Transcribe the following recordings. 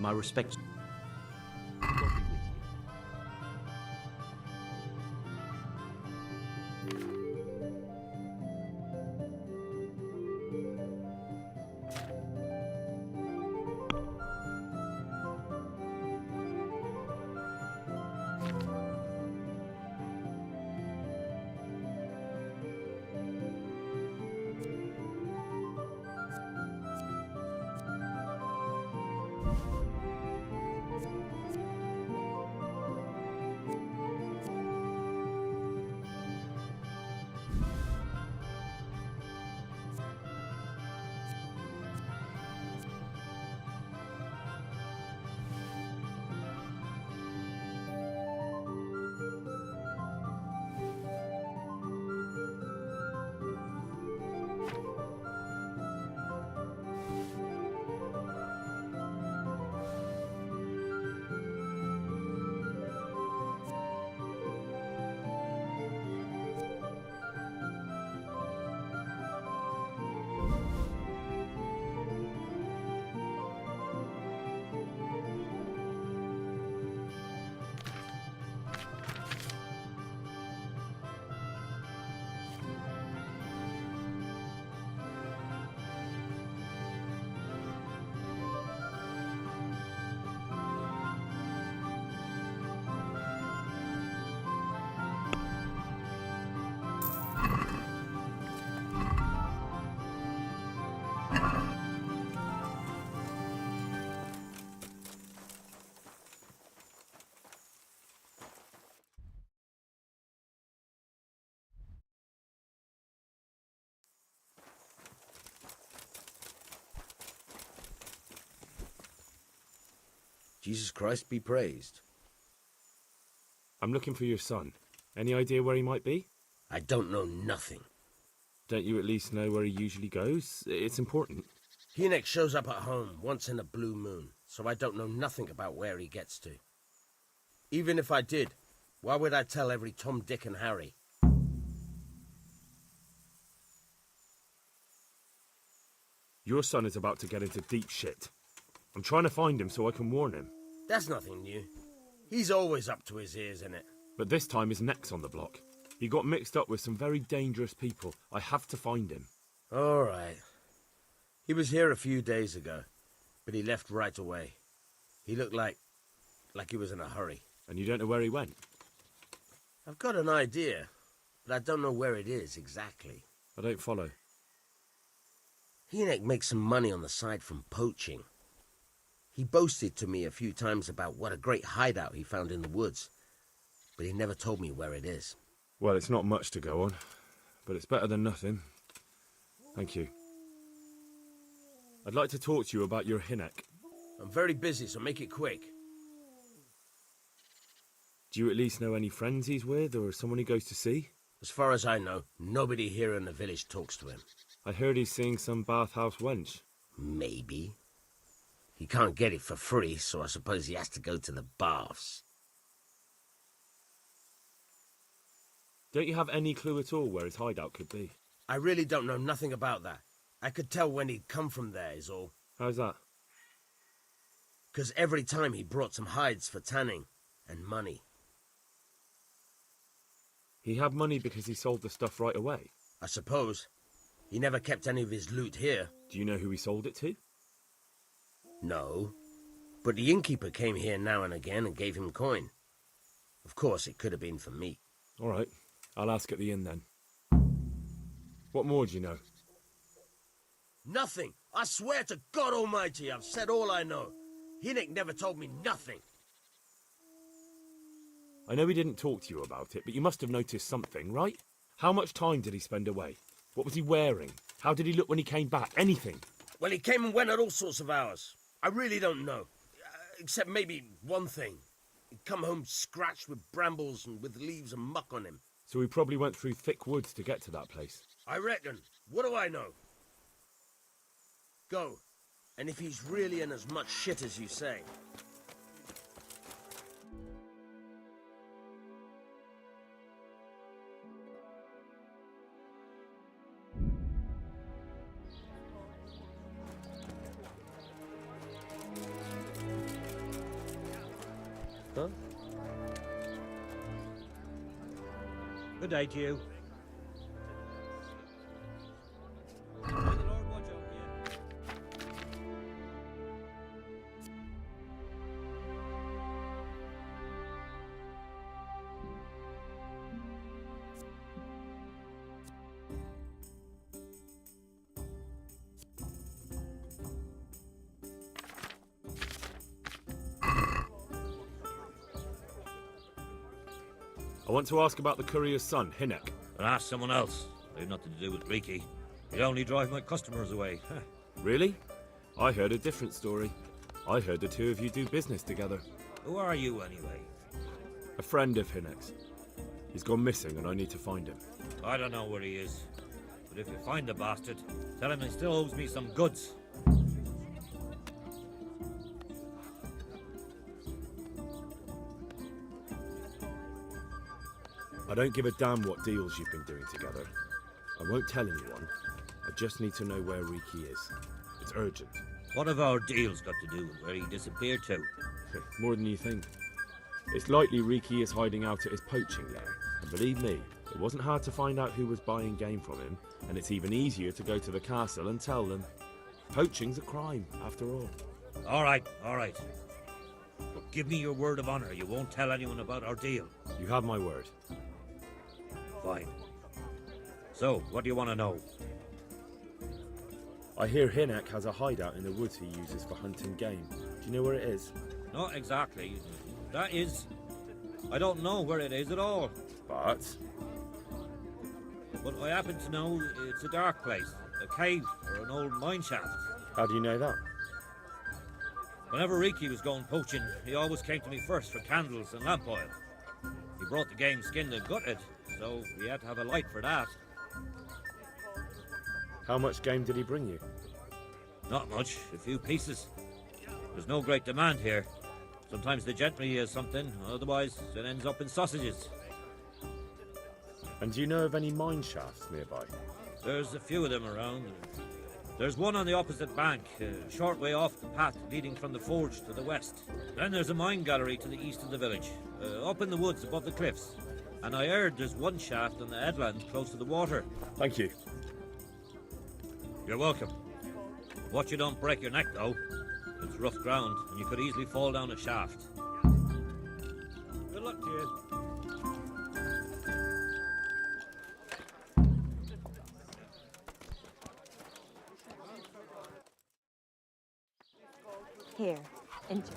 My respects. God be with you. Jesus Christ be praised. I'm looking for your son. Any idea where he might be? I don't know nothing. Don't you at least know where he usually goes? It's important. Hynek shows up at home once in a blue moon, so I don't know nothing about where he gets to. Even if I did, why would I tell every Tom, Dick and Harry? Your son is about to get into deep shit. I'm trying to find him so I can warn him. That's nothing new. He's always up to his ears in it. But this time his neck's on the block. He got mixed up with some very dangerous people. I have to find him. All right. He was here a few days ago, but he left right away. He looked like he was in a hurry. And you don't know where he went? I've got an idea, but I don't know where it is exactly. I don't follow. Hynek makes some money on the side from poaching. He boasted to me a few times about what a great hideout he found in the woods, but he never told me where it is. Well, it's not much to go on, but it's better than nothing. Thank you. I'd like to talk to you about your Hynek. I'm very busy, so make it quick. Do you at least know any friends he's with, or someone he goes to see? As far as I know, nobody here in the village talks to him. I heard he's seeing some bathhouse wench. Maybe. He can't get it for free, so I suppose he has to go to the baths. Don't you have any clue at all where his hideout could be? I really don't know nothing about that. I could tell when he'd come from there, is all. How's that? 'Cause every time he brought some hides for tanning, and money. He had money because he sold the stuff right away? I suppose. He never kept any of his loot here. Do you know who he sold it to? No. But the innkeeper came here now and again and gave him coin. Of course, it could have been for meat. All right. I'll ask at the inn then. What more do you know? Nothing. I swear to God Almighty, I've said all I know. Hynek never told me nothing. I know he didn't talk to you about it, but you must have noticed something, right? How much time did he spend away? What was he wearing? How did he look when he came back? Anything? Well, he came and went at all sorts of hours. I really don't know. Except maybe one thing. He'd come home scratched with brambles and with leaves and muck on him. So he probably went through thick woods to get to that place. I reckon. What do I know? Go. And if he's really in as much shit as you say... Huh? Good day to you. May the Lord watch over you. I want to ask about the courier's son, Hinnock. And ask someone else. They've nothing to do with Riki. They only drive my customers away. Really? I heard a different story. I heard the two of you do business together. Who are you, anyway? A friend of Hinnock's. He's gone missing and I need to find him. I don't know where he is. But if you find the bastard, tell him he still owes me some goods. I don't give a damn what deals you've been doing together. I won't tell anyone. I just need to know where Riki is. It's urgent. What have our deals got to do with where he disappeared to? More than you think. It's likely Riki is hiding out at his poaching lair. And believe me, it wasn't hard to find out who was buying game from him, and it's even easier to go to the castle and tell them. Poaching's a crime, after all. All right. But give me your word of honor you won't tell anyone about our deal. You have my word. Fine. So, what do you want to know? I hear Hinnock has a hideout in the woods he uses for hunting game. Do you know where it is? Not exactly. That is... I don't know where it is at all. But But I happen to know it's a dark place. A cave or an old mine shaft. how do you know that? Whenever Riki was going poaching, he always came to me first for candles and lamp oil. He brought the game skinned and gutted, so we had to have a light for that. How much game did he bring you? Not much, a few pieces. There's no great demand here. Sometimes the gentry has something, otherwise it ends up in sausages. And do you know of any mine shafts nearby? There's a few of them around. There's one on the opposite bank, a short way off the path leading from the forge to the west. Then there's a mine gallery to the east of the village, up in the woods above the cliffs. And I heard there's one shaft on the headland close to the water. Thank you. You're welcome. Watch you don't break your neck, though. It's rough ground, and you could easily fall down a shaft. Good luck to you. Here, enjoy.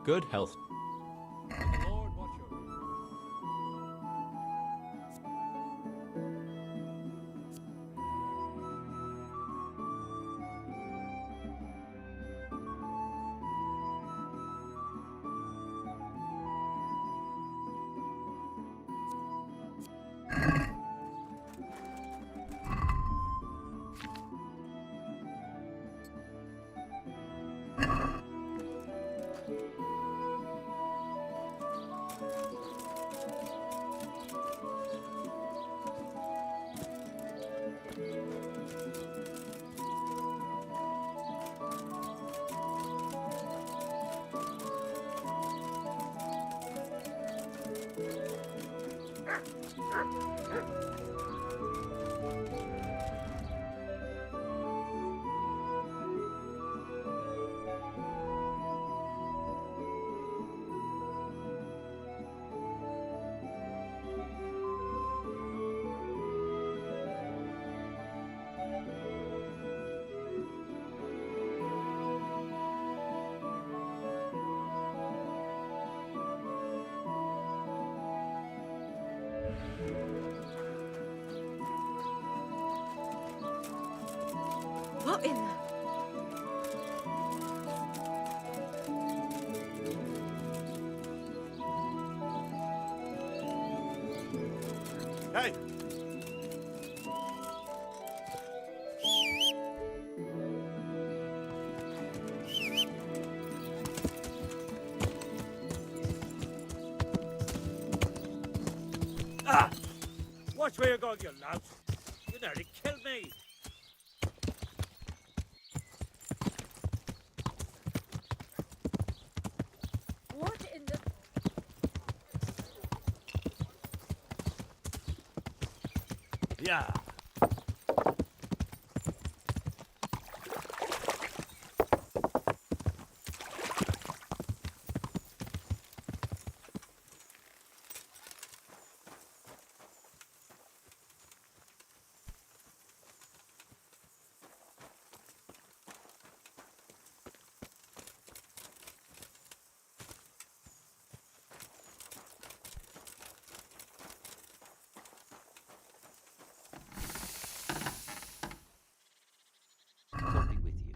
Good health. Lord, watch over you. What in the... Hey! Ah! Watch where you're going, you lout. You nearly killed me. What in the... Yeah. God be with you.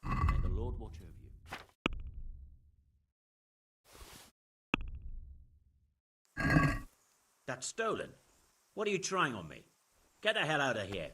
May the Lord watch over you. That's stolen. What are you trying on me? Get the hell out of here.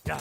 Yeah.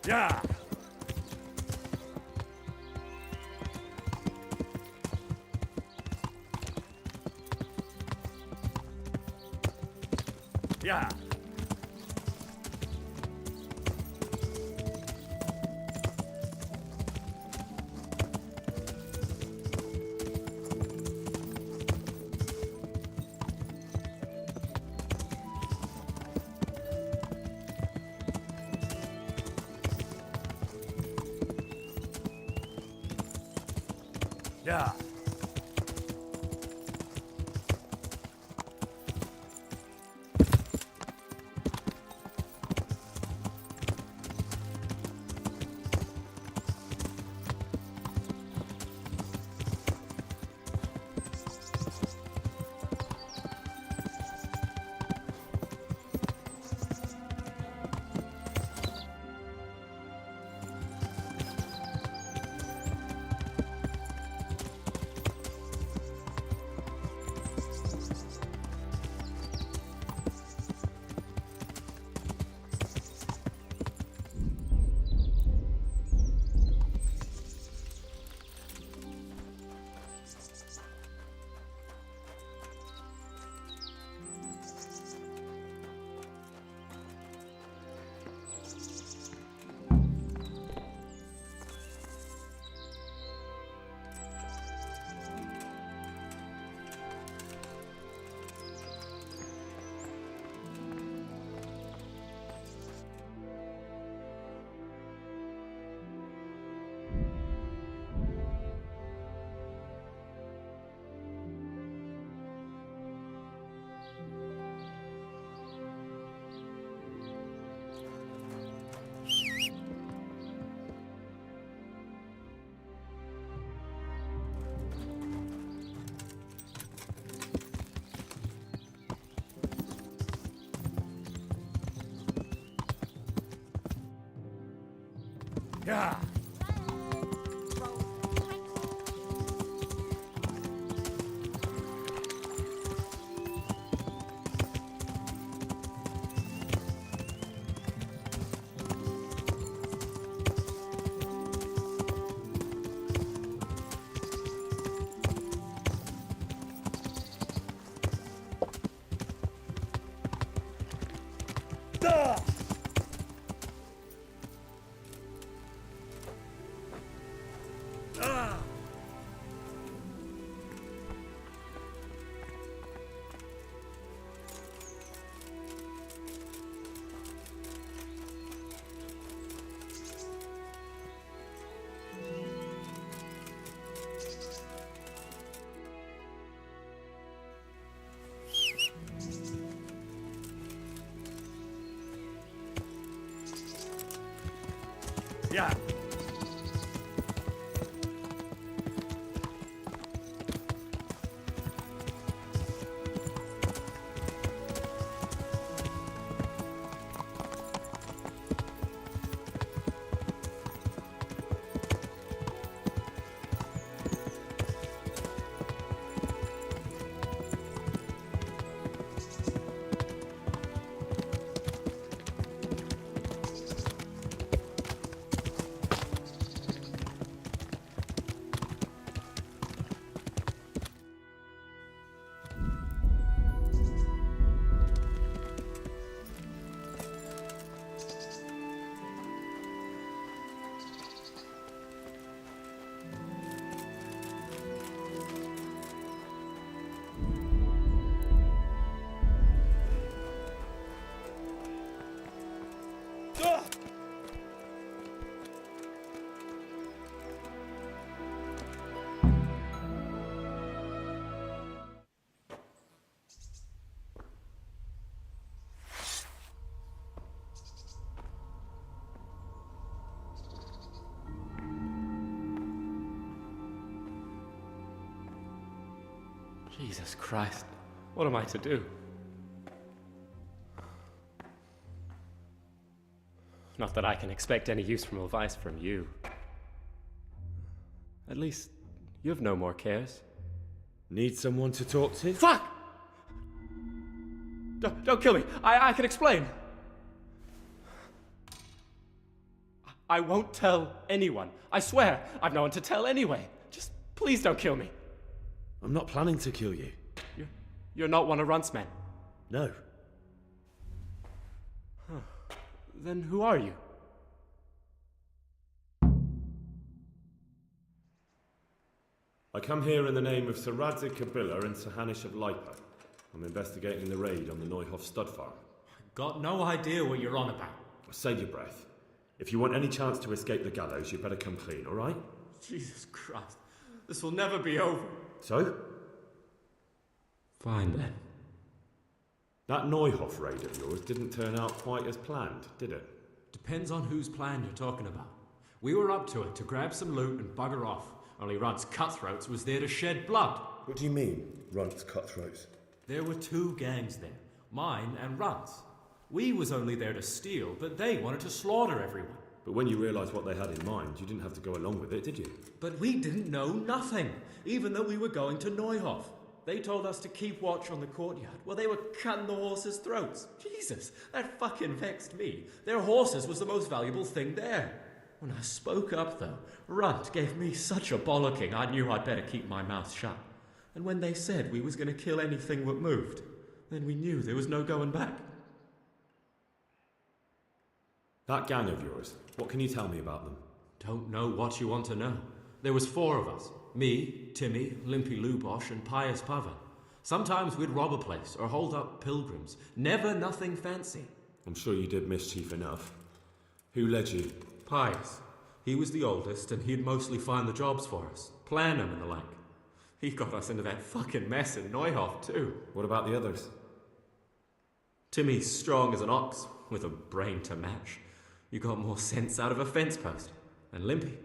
Yeah. Yeah. Yeah. Yeah. Yeah. Jesus Christ, what am I to do? Not that I can expect any useful advice from you. At least, you've no more cares. Need someone to talk to? Fuck! Don't kill me. I can explain. I won't tell anyone. I swear, I've no one to tell anyway. Just please don't kill me. I'm not planning to kill you. You're not one of Runt's men. No. Then who are you? I come here in the name of Sir Radzig Kabila and Sir Hanish of Lipa. I'm investigating the raid on the Neuhof stud farm. Got no idea what you're on about. Save your breath. If you want any chance to escape the gallows, you better come clean, all right? Jesus Christ. This will never be over. So? Fine then. That Neuhof raid of yours didn't turn out quite as planned, did it? Depends on whose plan you're talking about. We were up to it to grab some loot and bugger off. Only Rudd's cutthroats was there to shed blood. What do you mean, Runt's cutthroats? There were two gangs there, mine and Rudd's. We was only there to steal, but they wanted to slaughter everyone. But when you realised what they had in mind, you didn't have to go along with it, did you? But we didn't know nothing, even though we were going to Neuhof. They told us to keep watch on the courtyard while they were cutting the horses' throats. Jesus, that fucking vexed me. Their horses was the most valuable thing there. When I spoke up, though, Runt gave me such a bollocking I knew I'd better keep my mouth shut. And when they said we was going to kill anything that moved, then we knew there was no going back. That gang of yours, what can you tell me about them? Don't know what you want to know. There was 4 of us. Me, Timmy, Limpy Lubosh, and Pius Pavan. Sometimes we'd rob a place or hold up pilgrims. Never nothing fancy. I'm sure you did mischief enough. Who led you? Pius. He was the oldest, and he'd mostly find the jobs for us, plan them and the like. He got us into that fucking mess in Neuhof, too. What about the others? Timmy's strong as an ox, with a brain to match. You got more sense out of a fence post. And Limpy,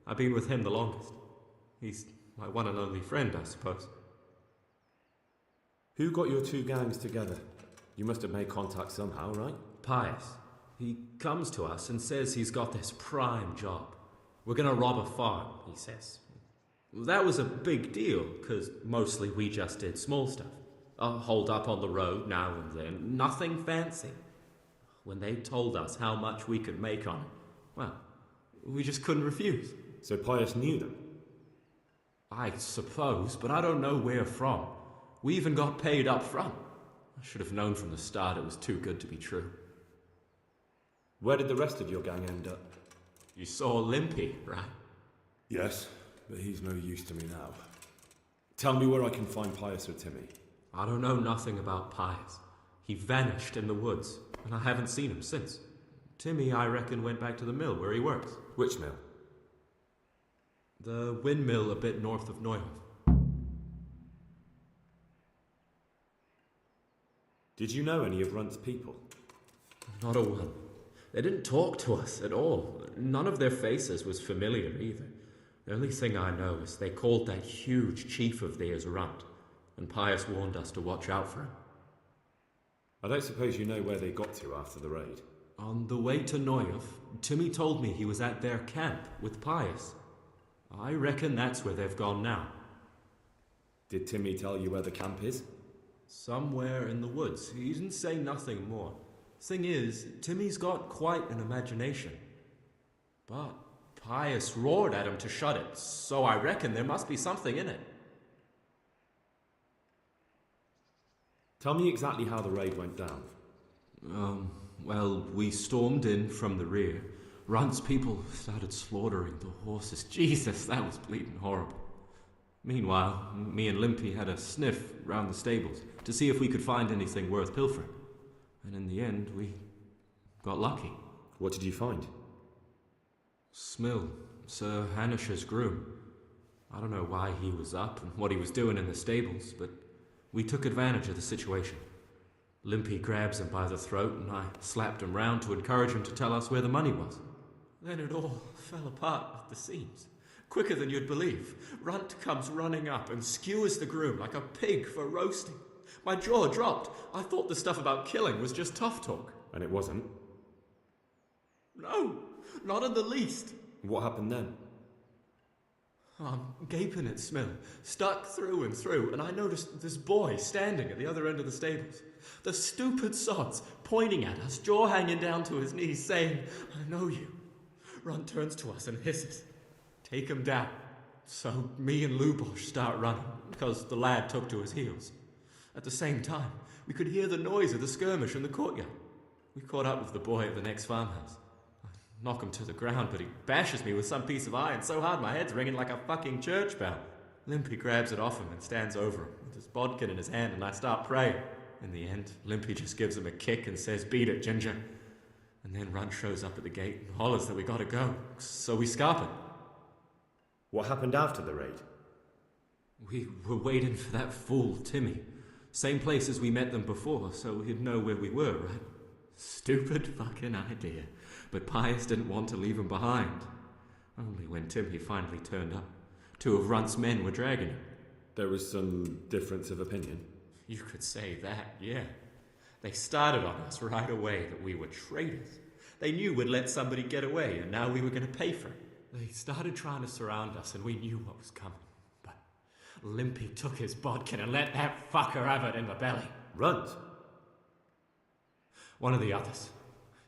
I've been with him the longest. He's my one and only friend, I suppose. Who got your 2 gangs together? You must have made contact somehow, right? Pius. He comes to us and says he's got this prime job. We're gonna rob a farm, he says. That was a big deal, because mostly we just did small stuff. Hold up on the road now and then, nothing fancy. When they told us how much we could make on it, well, we just couldn't refuse. So Pius knew them? I suppose, but I don't know where from. We even got paid up front. I should have known from the start it was too good to be true. Where did the rest of your gang end up? You saw Limpy, right? Yes, but he's no use to me now. Tell me where I can find Pius or Timmy. I don't know nothing about Pius. He vanished in the woods, and I haven't seen him since. Timmy, I reckon, went back to the mill where he works. Which mill? The windmill a bit north of Neuhof. Did you know any of Runt's people? Not a one. They didn't talk to us at all. None of their faces was familiar either. The only thing I know is they called that huge chief of theirs Runt, and Pius warned us to watch out for him. I don't suppose you know where they got to after the raid? On the way to Neuhof, Timmy told me he was at their camp with Pius. I reckon that's where they've gone now. Did Timmy tell you where the camp is? Somewhere in the woods. He didn't say nothing more. Thing is, Timmy's got quite an imagination. But Pius roared at him to shut it, so I reckon there must be something in it. Tell me exactly how the raid went down. Well, we stormed in from the rear. Runt's people started slaughtering the horses. Jesus, that was bleeding horrible. Meanwhile, me and Limpy had a sniff round the stables to see if we could find anything worth pilfering. And in the end, we got lucky. What did you find? Smill, Sir Hanish's groom. I don't know why he was up and what he was doing in the stables, but we took advantage of the situation. Limpy grabs him by the throat and I slapped him round to encourage him to tell us where the money was. Then it all fell apart at the seams. Quicker than you'd believe. Runt comes running up and skewers the groom like a pig for roasting. My jaw dropped. I thought the stuff about killing was just tough talk. And it wasn't? No, not in the least. What happened then? I'm gaping at Smill, stuck through and through, and I noticed this boy standing at the other end of the stables. The stupid sods pointing at us, jaw hanging down to his knees, saying, "I know you. Ron turns to us and hisses, "Take him down." So me and Lubosh start running, because the lad took to his heels. At the same time, we could hear the noise of the skirmish in the courtyard. We caught up with the boy at the next farmhouse. I knock him to the ground, but he bashes me with some piece of iron so hard my head's ringing like a fucking church bell. Limpy grabs it off him and stands over him with his bodkin in his hand, and I start praying. In the end, Limpy just gives him a kick and says, "Beat it, Ginger." And then Run shows up at the gate and hollers that we gotta go, so we scarp it. What happened after the raid? We were waiting for that fool, Timmy. Same place as we met them before, so he'd know where we were, right? Stupid fucking idea. But Pius didn't want to leave him behind. Only when Timmy finally turned up, 2 of Runt's men were dragging him. There was some difference of opinion. You could say that, yeah. They started on us right away that we were traitors. They knew we'd let somebody get away, and now we were going to pay for it. They started trying to surround us, and we knew what was coming. But Limpy took his bodkin and let that fucker have it in the belly. Runt? One of the others.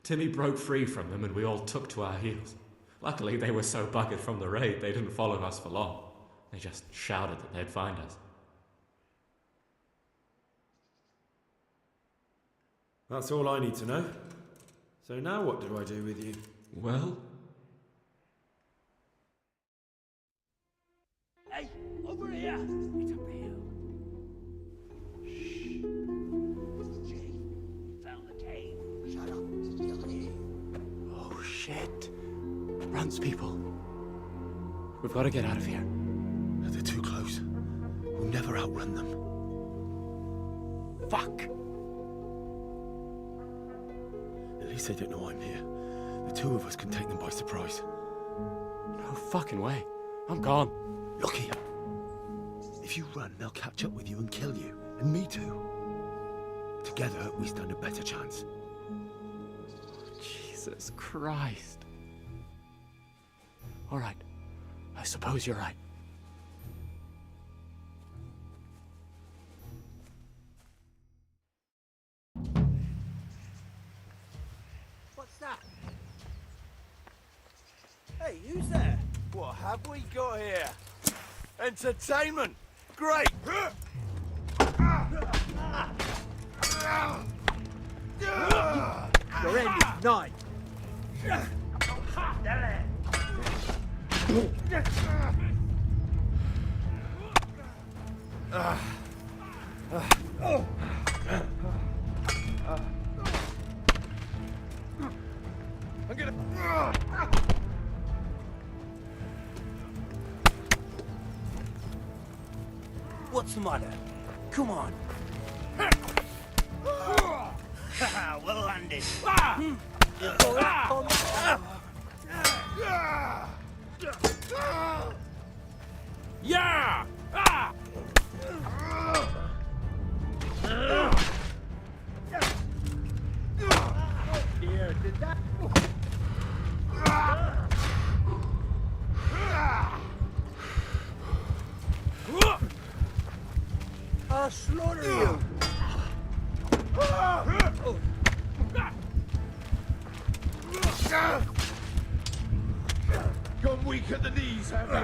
Timmy broke free from them, and we all took to our heels. Luckily, they were so buggered from the raid, they didn't follow us for long. They just shouted that they'd find us. That's all I need to know. So now what do I do with you? Well... Hey, over here! It's up here. Shh. Jay, found the cave. Shut up. Still here. Oh shit. Runs, people. We've got to get out of here. They're too close. We'll never outrun them. Fuck! At least they don't know I'm here. The 2 of us can take them by surprise. No fucking way. I'm gone. Look here. If you run, they'll catch up with you and kill you. And me too. Together, we stand a better chance. Jesus Christ. All right. I suppose you're right. What's that? Hey, who's there? What have we got here? Entertainment! Great! Your end is nigh. I'm gonna... What's the matter? Come on. Well landed. Yeah! Here, did that? I'll slaughter you. Gone weak at the knees, have you?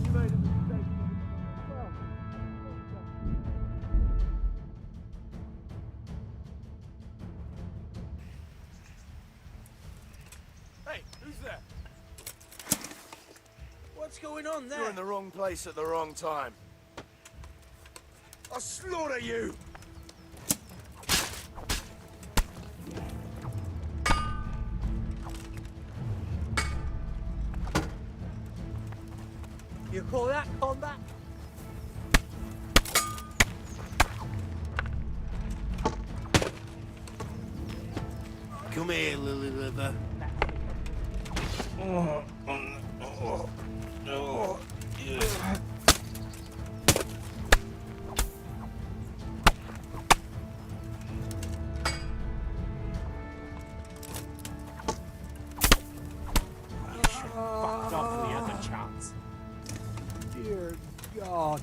You made a mistake. Hey, who's there? What's going on there? You're in the wrong place at the wrong time. I'll slaughter you! You call that combat? Come here, Lily Liver. Fucked off the other chance. Dear God.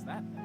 What's that then?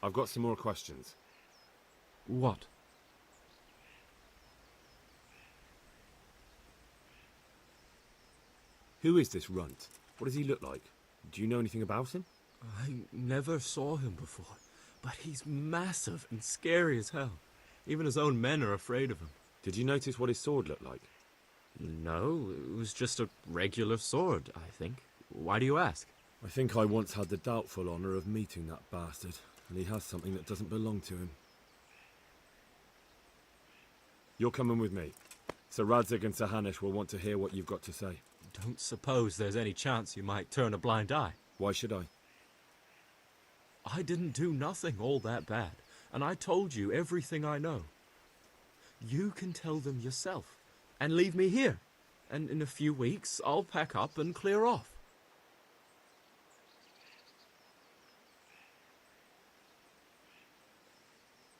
I've got some more questions. What? Who is this runt? What does he look like? Do you know anything about him? I never saw him before, but he's massive and scary as hell. Even his own men are afraid of him. Did you notice what his sword looked like? No, it was just a regular sword, I think. Why do you ask? I think I once had the doubtful honour of meeting that bastard, and he has something that doesn't belong to him. You're coming with me. Sir Radzig and Sir Hanush will want to hear what you've got to say. Don't suppose there's any chance you might turn a blind eye. Why should I? I didn't do nothing all that bad, and I told you everything I know. You can tell them yourself, and leave me here, and in a few weeks I'll pack up and clear off.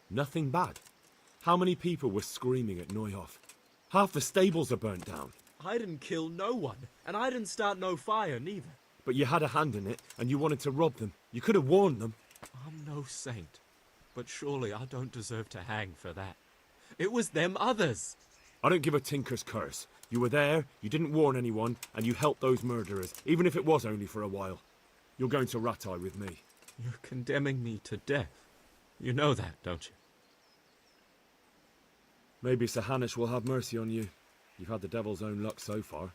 Nothing bad. How many people were screaming at Neuhoff? Half the stables are burnt down. I didn't kill no one, and I didn't start no fire neither. But you had a hand in it, and you wanted to rob them. You could have warned them. I'm no saint, but surely I don't deserve to hang for that. It was them others. I don't give a tinker's curse. You were there, you didn't warn anyone, and you helped those murderers, even if it was only for a while. You're going to Rattay with me. You're condemning me to death. You know that, don't you? Maybe Sir Hanush will have mercy on you. You've had the devil's own luck so far.